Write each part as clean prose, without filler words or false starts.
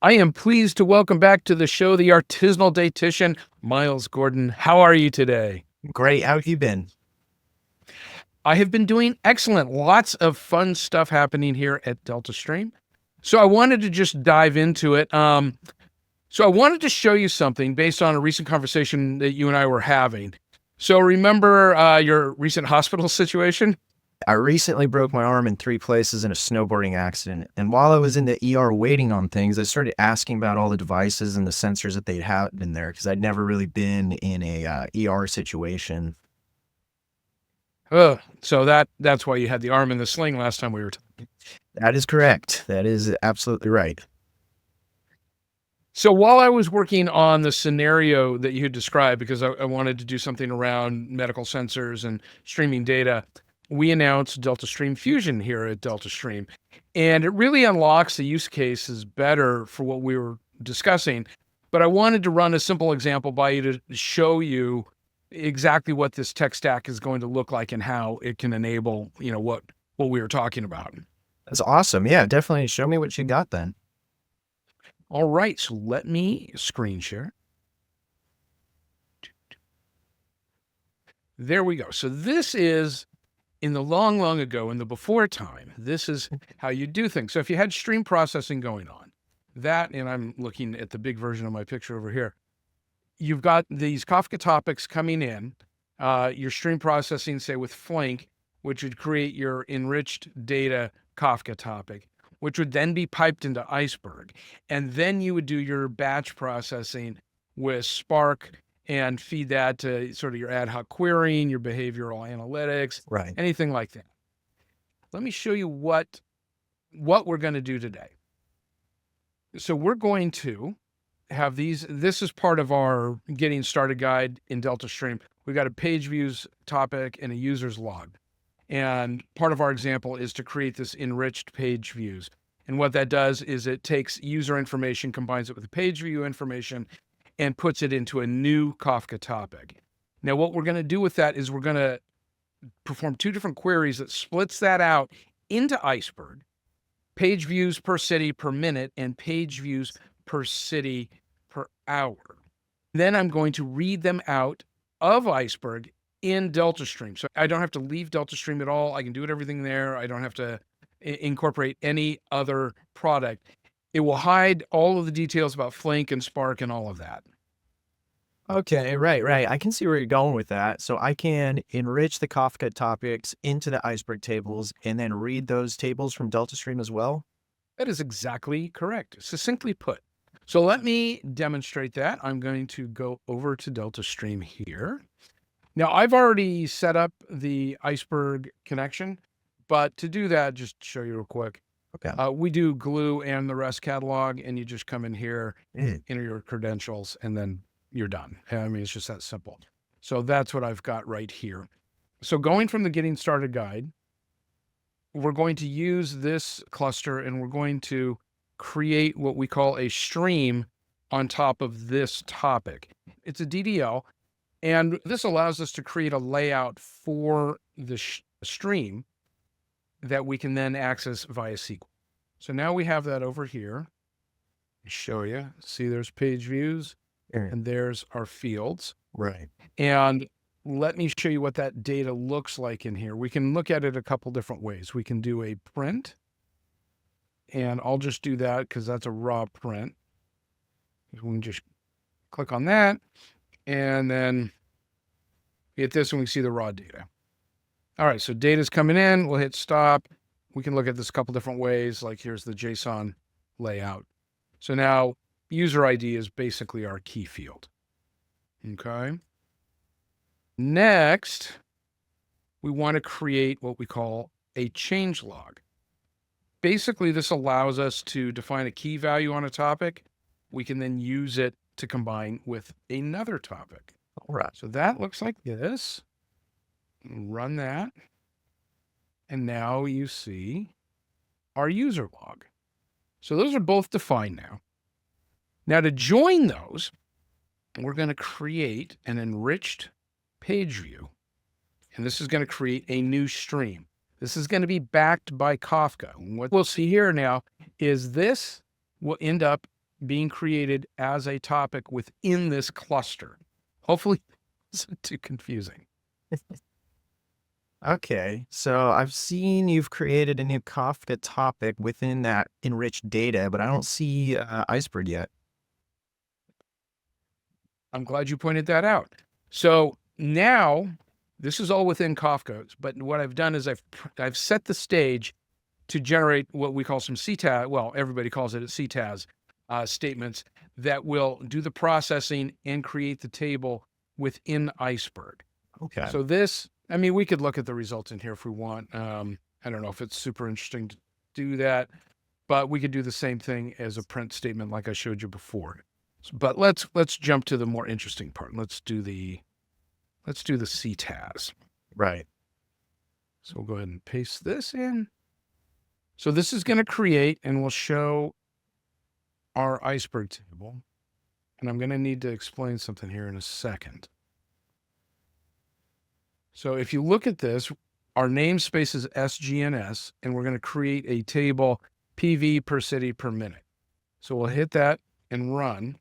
I am pleased to welcome back to the show the artisanal dietitian, Miles Gordon. How are you today? Great. How have you been? I have been doing excellent. Lots of fun stuff happening here at DeltaStream. So I wanted to just dive into it. So I wanted to show you something based on a recent conversation that you and I were having. So remember your recent hospital situation? I recently broke my arm in 3 places in a snowboarding accident. And while I was in the ER waiting on things, I started asking about all the devices and the sensors that they'd have in there because I'd never really been in a ER situation. So that's why you had the arm in the sling last time we were talking. That is correct. That is absolutely right. So while I was working on the scenario that you had described, because I wanted to do something around medical sensors and streaming data, we announced DeltaStream Fusion here at DeltaStream. And it really unlocks the use cases better for what we were discussing. But I wanted to run a simple example by you to show you exactly what this tech stack is going to look like and how it can enable, what we were talking about. That's awesome. Yeah, definitely. Show me what you got then. All right, so let me screen share. There we go. So this is in the long, long ago, in the before time, this is how you do things. So if you had stream processing going on, that, and I'm looking at the big version of my picture over here, you've got these Kafka topics coming in, your stream processing, say with Flink, which would create your enriched data Kafka topic, which would then be piped into Iceberg. And then you would do your batch processing with Spark and feed that to sort of your ad hoc querying, your behavioral analytics, Right. anything like that. Let me show you what we're going to do today. So we're going to have these. This is part of our getting started guide in DeltaStream. We've got a page views topic and a user's log. And part of our example is to create this enriched page views. And what that does is it takes user information, combines it with the page view information, and puts it into a new Kafka topic. Now, what we're going to do with that is we're going to perform 2 different queries that splits that out into Iceberg, page views per city per minute, and page views per city per hour. Then I'm going to read them out of Iceberg in DeltaStream. So I don't have to leave DeltaStream at all. I can do everything there. I don't have to incorporate any other product. It will hide all of the details about Flink and Spark and all of that. Okay, right. I can see where you're going with that. So I can enrich the Kafka topics into the Iceberg tables and then read those tables from DeltaStream as well. That is exactly correct. Succinctly put. So let me demonstrate that. I'm going to go over to DeltaStream here. Now, I've already set up the Iceberg connection, but to do that, just show you real quick. Okay. We do glue and the rest catalog, and you just come in here, enter your credentials, and then you're done. I mean, it's just that simple. So that's what I've got right here. So going from the getting started guide, we're going to use this cluster and we're going to create what we call a stream on top of this topic. It's a DDL. And this allows us to create a layout for the stream that we can then access via SQL. So now we have that over here. I'll show you. See, there's page views and there's our fields. Right. And let me show you what that data looks like in here. We can look at it a couple different ways. We can do a print, and I'll just do that because that's a raw print. We can just click on that. And then hit this and we see the raw data. All right, so data's coming in. We'll hit stop. We can look at this a couple different ways, like here's the JSON layout. So now user ID is basically our key field. Okay. Next, we want to create what we call a change log. Basically, this allows us to define a key value on a topic. We can then use it to combine with another topic. All right. So that looks like this. Run that. And now you see our user log. So those are both defined now. Now to join those, we're going to create an enriched page view. And this is going to create a new stream. This is going to be backed by Kafka. And what we'll see here now is this will end up being created as a topic within this cluster. Hopefully it's not too confusing. Okay, so I've seen you've created a new Kafka topic within that enriched data, but I don't see Iceberg yet. I'm glad you pointed that out. So now this is all within Kafka, but what I've done is I've set the stage to generate what we call some CTAS. Well, everybody calls it a CTAS statements that will do the processing and create the table within Iceberg. Okay. So this, I mean, we could look at the results in here if we want. I don't know if it's super interesting to do that, but we could do the same thing as a print statement like I showed you before. But let's jump to the more interesting part. Let's do the CTAS. Right. So we'll go ahead and paste this in. So this is going to create and we'll show our Iceberg table. And I'm going to need to explain something here in a second. So if you look at this, our namespace is SGNS, and we're going to create a table PV per city per minute. So we'll hit that and run.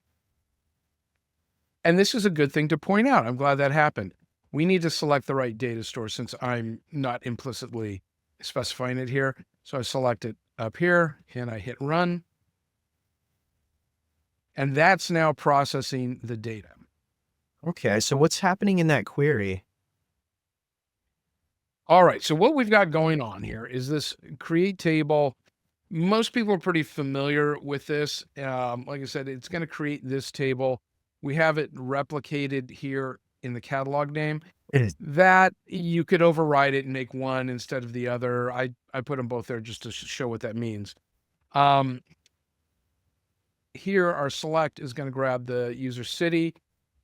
And this is a good thing to point out. I'm glad that happened. We need to select the right data store since I'm not implicitly specifying it here. So I select it up here and I hit run. And that's now processing the data. Okay, so what's happening in that query? All right, so what we've got going on here is this create table. Most people are pretty familiar with this. Like I said, it's going to create this table. We have it replicated here in the catalog name. That you could override it and make one instead of the other. I put them both there just to show what that means. Here, our select is going to grab the user city.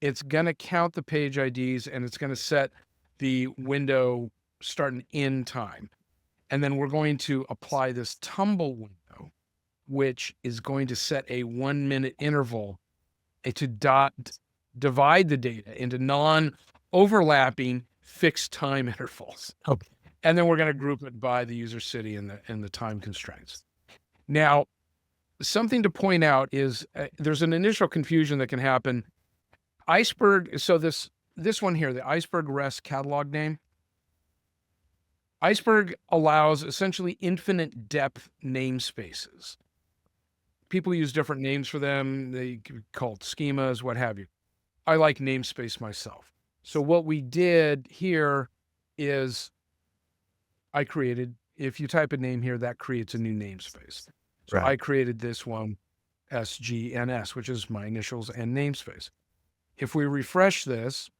It's going to count the page IDs, and it's going to set the window start and end time. And then we're going to apply this tumble window, which is going to set a 1 minute interval to divide the data into non-overlapping fixed time intervals. Okay. And then we're going to group it by the user city and the time constraints. Now, something to point out is there's an initial confusion that can happen. Iceberg, so this one here, the Iceberg REST catalog name, Iceberg allows essentially infinite depth namespaces. People use different names for them. They can be called schemas, what have you. I like namespace myself. So what we did here is I created, if you type a name here, that creates a new namespace. So Right. I created this one, SGNS, which is my initials and namespace. If we refresh this,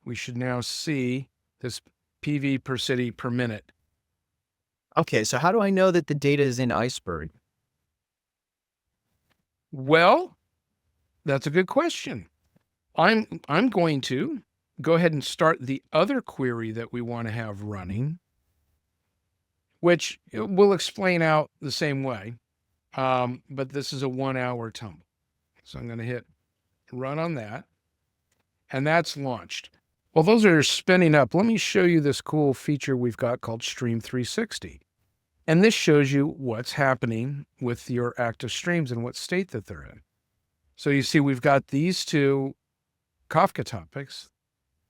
we should now see this PV per city per minute. Okay, so how do I know that the data is in Iceberg? Well, that's a good question. I'm going to go ahead and start the other query that we want to have running, which we'll explain out the same way. But this is a 1 hour tumble. So I'm going to hit run on that. And that's launched. Well, those are spinning up. Let me show you this cool feature we've got called Stream 360. And this shows you what's happening with your active streams and what state that they're in. So you see, we've got these two Kafka topics,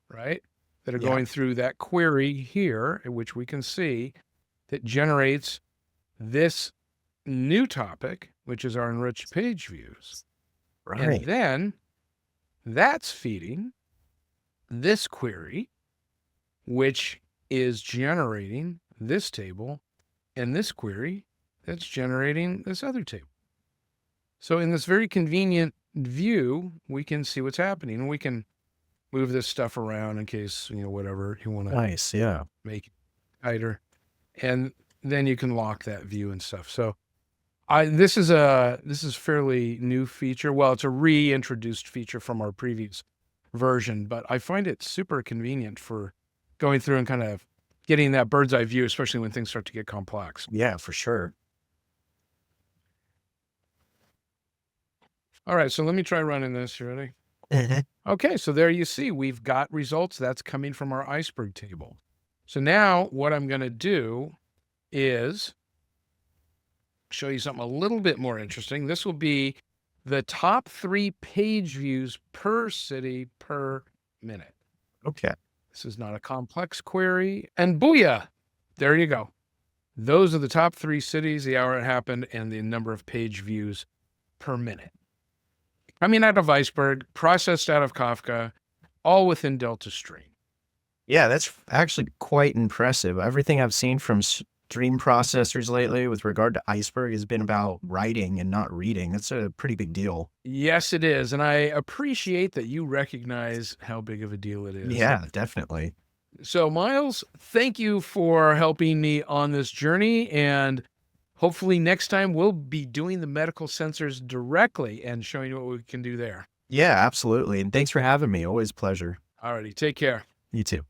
right, that are going through that query here, in which we can see that generates this new topic, which is our enriched page views. Right. And then that's feeding this query, which is generating this table, and this query that's generating this other table. So in this very convenient view, we can see what's happening, and we can move this stuff around in case, whatever you want to Nice, yeah. make it tighter. And then you can lock that view and stuff. So this is fairly new feature. Well, it's a reintroduced feature from our previous version, but I find it super convenient for going through and kind of getting that bird's eye view, especially when things start to get complex. Yeah, for sure. All right, so let me try running this. You ready? Okay, so there you see, we've got results. That's coming from our Iceberg table. So now what I'm going to do is show you something a little bit more interesting. This will be the top 3 page views per city per minute. Okay. This is not a complex query. And booyah, there you go. Those are the top 3 cities, the hour it happened, and the number of page views per minute. Coming out of Iceberg, processed out of Kafka, all within DeltaStream. Yeah, that's actually quite impressive. Everything I've seen from stream processors lately with regard to Iceberg has been about writing and not reading. That's a pretty big deal. Yes, it is. And I appreciate that you recognize how big of a deal it is. Yeah, definitely. So, Miles, thank you for helping me on this journey. And hopefully next time we'll be doing the medical sensors directly and showing you what we can do there. Yeah, absolutely. And thanks for having me. Always a pleasure. Alrighty, take care. You too.